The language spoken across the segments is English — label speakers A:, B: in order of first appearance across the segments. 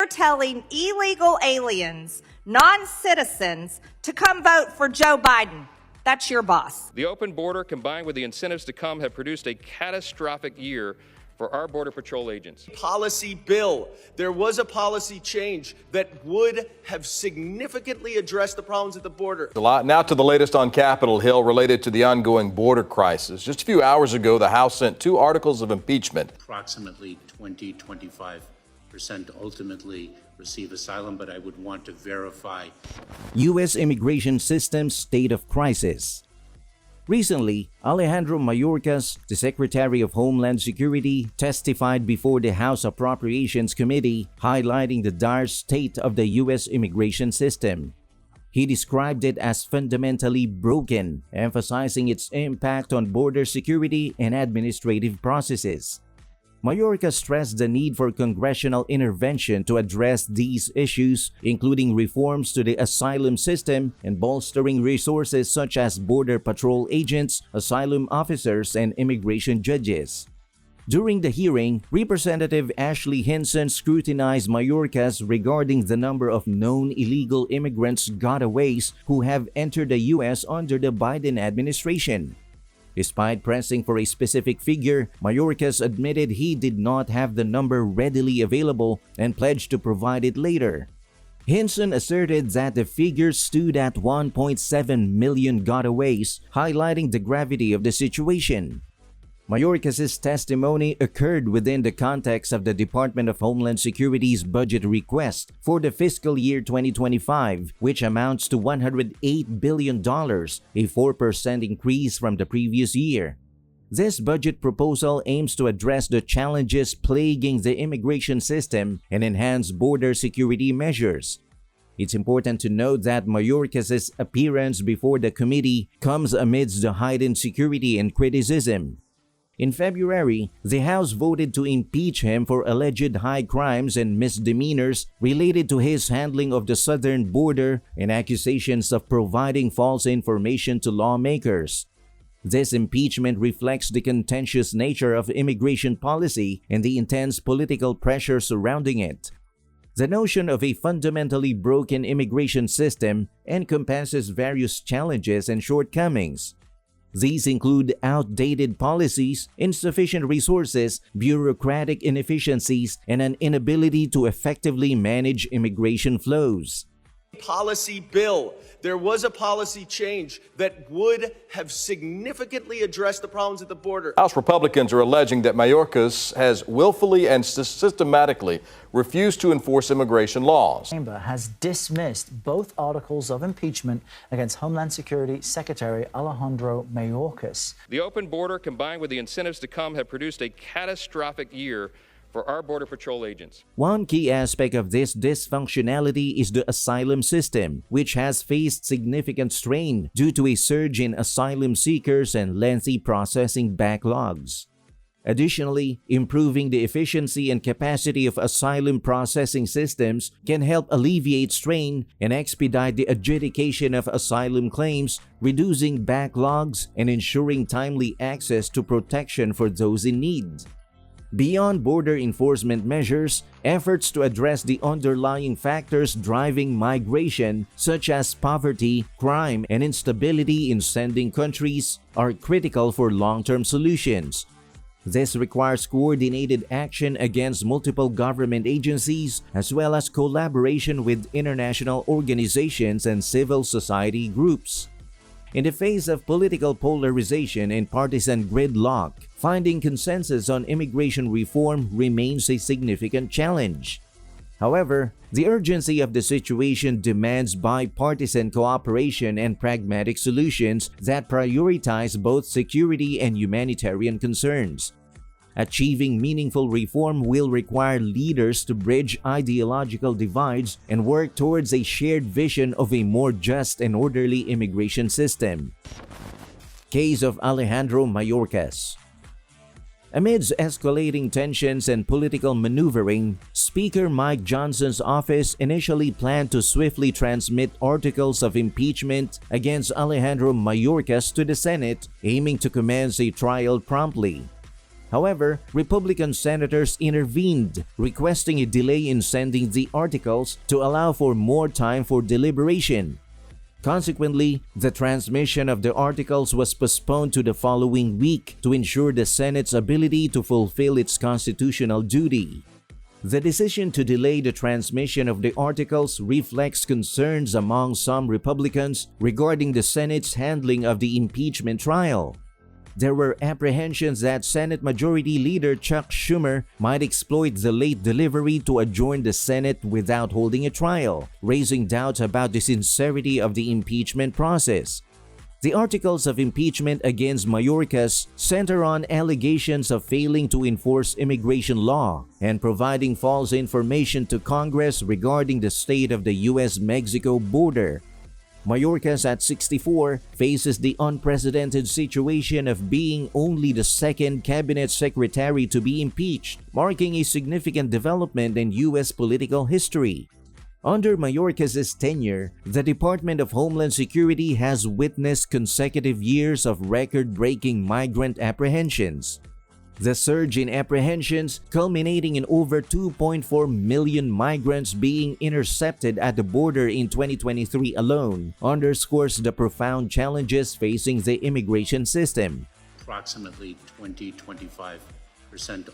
A: telling illegal aliens, non-citizens, to come vote for Joe Biden. That's your boss.
B: The open border, combined with the incentives to come, have produced a catastrophic year for our Border Patrol agents.
C: Policy bill. There was a policy change that would have significantly addressed the problems at the border.
D: A lot. Now to the latest on Capitol Hill related to the ongoing border crisis. Just a few hours ago, the House sent 2 articles of impeachment.
E: Approximately 20-25% ultimately receive asylum, but I would want to verify.
F: U.S. immigration system state of crisis. Recently, Alejandro Mayorkas, the Secretary of Homeland Security, testified before the House Appropriations Committee, highlighting the dire state of the U.S. immigration system. He described it as fundamentally broken, emphasizing its impact on border security and administrative processes. Mayorkas stressed the need for congressional intervention to address these issues, including reforms to the asylum system and bolstering resources such as Border Patrol agents, asylum officers, and immigration judges. During the hearing, Representative Ashley Hinson scrutinized Mayorkas regarding the number of known illegal immigrants gotaways who have entered the U.S. under the Biden administration. Despite pressing for a specific figure, Mayorkas admitted he did not have the number readily available and pledged to provide it later. Hinson asserted that the figure stood at 1.7 million gotaways, highlighting the gravity of the situation. Mayorkas' testimony occurred within the context of the Department of Homeland Security's budget request for the fiscal year 2025, which amounts to $108 billion, a 4% increase from the previous year. This budget proposal aims to address the challenges plaguing the immigration system and enhance border security measures. It's important to note that Mayorkas' appearance before the committee comes amidst the heightened security and criticism. In February, the House voted to impeach him for alleged high crimes and misdemeanors related to his handling of the southern border and accusations of providing false information to lawmakers. This impeachment reflects the contentious nature of immigration policy and the intense political pressure surrounding it. The notion of a fundamentally broken immigration system encompasses various challenges and shortcomings. These include outdated policies, insufficient resources, bureaucratic inefficiencies, and an inability to effectively manage immigration flows.
C: Policy bill. There was a policy change that would have significantly addressed the problems at the border.
D: House Republicans are alleging that Mayorkas has willfully and systematically refused to enforce immigration laws.
G: The chamber has dismissed both articles of impeachment against Homeland Security Secretary Alejandro Mayorkas.
B: The open border, combined with the incentives to come, have produced a catastrophic year for our Border Patrol agents.
F: One key aspect of this dysfunctionality is the asylum system, which has faced significant strain due to a surge in asylum seekers and lengthy processing backlogs. Additionally, improving the efficiency and capacity of asylum processing systems can help alleviate strain and expedite the adjudication of asylum claims, reducing backlogs and ensuring timely access to protection for those in need. Beyond border enforcement measures, efforts to address the underlying factors driving migration, such as poverty, crime, and instability in sending countries, are critical for long-term solutions. This requires coordinated action against multiple government agencies, as well as collaboration with international organizations and civil society groups. In the face of political polarization and partisan gridlock, finding consensus on immigration reform remains a significant challenge. However, the urgency of the situation demands bipartisan cooperation and pragmatic solutions that prioritize both security and humanitarian concerns. Achieving meaningful reform will require leaders to bridge ideological divides and work towards a shared vision of a more just and orderly immigration system. Case of Alejandro Mayorkas. Amidst escalating tensions and political maneuvering, Speaker Mike Johnson's office initially planned to swiftly transmit articles of impeachment against Alejandro Mayorkas to the Senate, aiming to commence a trial promptly. However, Republican senators intervened, requesting a delay in sending the articles to allow for more time for deliberation. Consequently, the transmission of the articles was postponed to the following week to ensure the Senate's ability to fulfill its constitutional duty. The decision to delay the transmission of the articles reflects concerns among some Republicans regarding the Senate's handling of the impeachment trial. There were apprehensions that Senate Majority Leader Chuck Schumer might exploit the late delivery to adjourn the Senate without holding a trial, raising doubts about the sincerity of the impeachment process. The articles of impeachment against Mayorkas center on allegations of failing to enforce immigration law and providing false information to Congress regarding the state of the U.S.-Mexico border. Mayorkas, at 64, faces the unprecedented situation of being only the second cabinet secretary to be impeached, marking a significant development in U.S. political history. Under Mayorkas' tenure, the Department of Homeland Security has witnessed consecutive years of record-breaking migrant apprehensions. The surge in apprehensions, culminating in over 2.4 million migrants being intercepted at the border in 2023 alone, underscores the profound challenges facing the immigration system.
E: Approximately 20-25%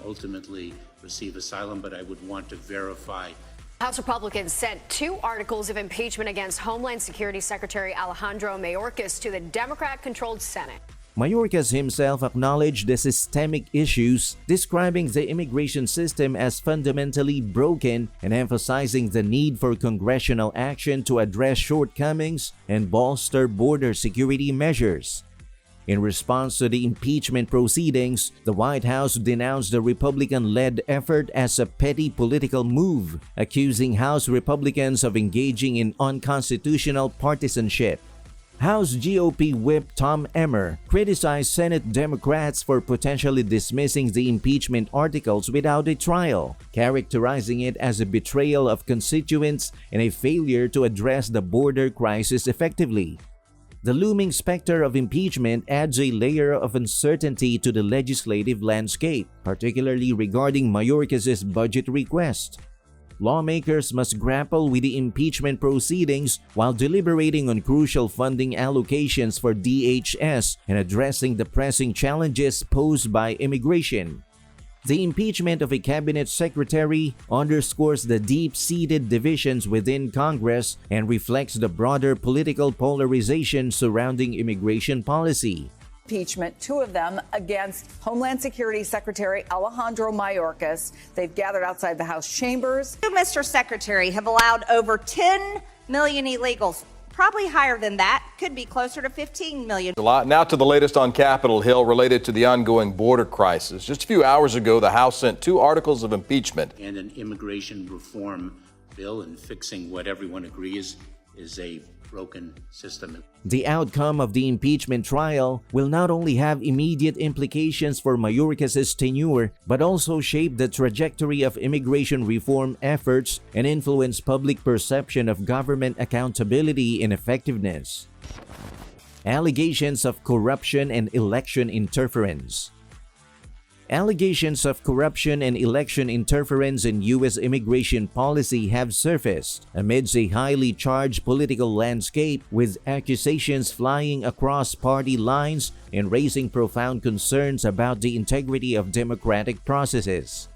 E: ultimately receive asylum, but I would want to verify.
H: House Republicans sent 2 articles of impeachment against Homeland Security Secretary Alejandro Mayorkas to the Democrat-controlled Senate.
F: Mayorkas himself acknowledged the systemic issues, describing the immigration system as fundamentally broken and emphasizing the need for congressional action to address shortcomings and bolster border security measures. In response to the impeachment proceedings, the White House denounced the Republican-led effort as a petty political move, accusing House Republicans of engaging in unconstitutional partisanship. House GOP Whip Tom Emmer criticized Senate Democrats for potentially dismissing the impeachment articles without a trial, characterizing it as a betrayal of constituents and a failure to address the border crisis effectively. The looming specter of impeachment adds a layer of uncertainty to the legislative landscape, particularly regarding Mayorkas' budget request. Lawmakers must grapple with the impeachment proceedings while deliberating on crucial funding allocations for DHS and addressing the pressing challenges posed by immigration. The impeachment of a cabinet secretary underscores the deep-seated divisions within Congress and reflects the broader political polarization surrounding immigration policy.
I: Impeachment, 2 of them against Homeland Security Secretary Alejandro Mayorkas. They've gathered outside the House chambers.
A: You, Mr. Secretary, have allowed over 10 million illegals. Probably higher than that. Could be closer to 15 million.
D: A lot. Now to the latest on Capitol Hill related to the ongoing border crisis. Just a few hours ago, the House sent 2 articles of impeachment.
E: And an immigration reform bill, and fixing what everyone agrees is a broken system.
F: The outcome of the impeachment trial will not only have immediate implications for Mayorkas' tenure, but also shape the trajectory of immigration reform efforts and influence public perception of government accountability and effectiveness. Allegations of corruption and election interference. Allegations of corruption and election interference in U.S. immigration policy have surfaced amidst a highly charged political landscape, with accusations flying across party lines and raising profound concerns about the integrity of democratic processes.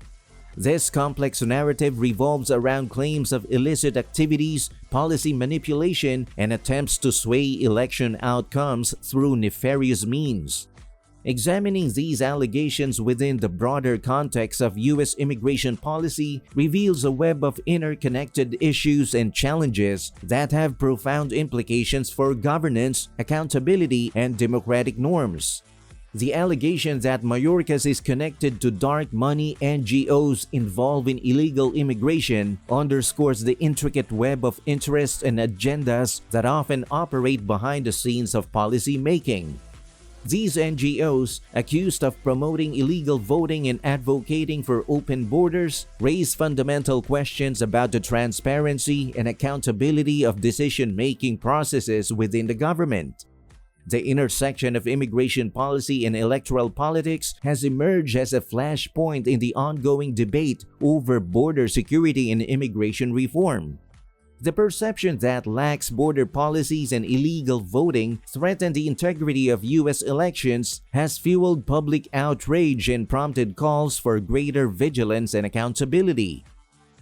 F: This complex narrative revolves around claims of illicit activities, policy manipulation, and attempts to sway election outcomes through nefarious means. Examining these allegations within the broader context of U.S. immigration policy reveals a web of interconnected issues and challenges that have profound implications for governance, accountability, and democratic norms. The allegation that Mayorkas is connected to dark money NGOs involved in illegal immigration underscores the intricate web of interests and agendas that often operate behind the scenes of policy making. These NGOs, accused of promoting illegal voting and advocating for open borders, raise fundamental questions about the transparency and accountability of decision-making processes within the government. The intersection of immigration policy and electoral politics has emerged as a flashpoint in the ongoing debate over border security and immigration reform. The perception that lax border policies and illegal voting threaten the integrity of U.S. elections has fueled public outrage and prompted calls for greater vigilance and accountability.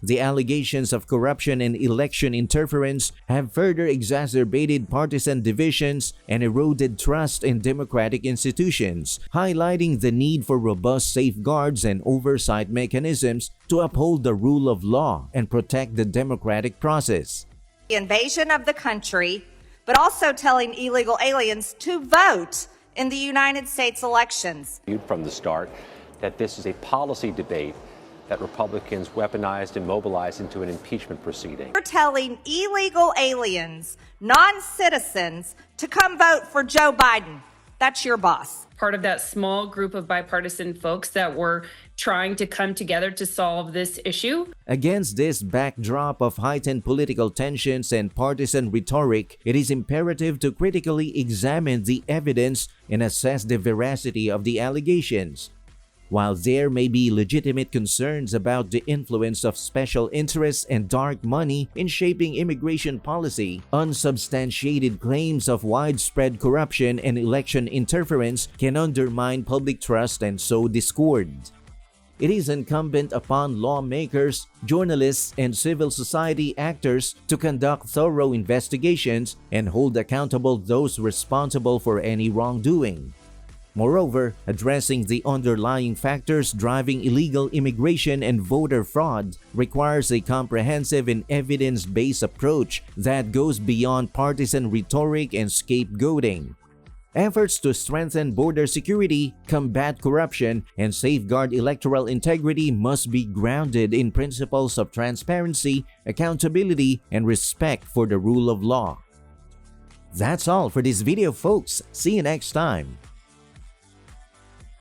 F: The allegations of corruption and election interference have further exacerbated partisan divisions and eroded trust in democratic institutions, highlighting the need for robust safeguards and oversight mechanisms to uphold the rule of law and protect the democratic process.
A: The invasion of the country, but also telling illegal aliens to vote in the United States elections.
J: From the start that this is a policy debate that Republicans weaponized and mobilized into an impeachment proceeding.
A: You're telling illegal aliens, non-citizens, to come vote for Joe Biden. That's your boss.
K: Part of that small group of bipartisan folks that were trying to come together to solve this issue.
F: Against this backdrop of heightened political tensions and partisan rhetoric, it is imperative to critically examine the evidence and assess the veracity of the allegations. While there may be legitimate concerns about the influence of special interests and dark money in shaping immigration policy, unsubstantiated claims of widespread corruption and election interference can undermine public trust and sow discord. It is incumbent upon lawmakers, journalists, and civil society actors to conduct thorough investigations and hold accountable those responsible for any wrongdoing. Moreover, addressing the underlying factors driving illegal immigration and voter fraud requires a comprehensive and evidence-based approach that goes beyond partisan rhetoric and scapegoating. Efforts to strengthen border security, combat corruption, and safeguard electoral integrity must be grounded in principles of transparency, accountability, and respect for the rule of law. That's all for this video, folks. See you next time.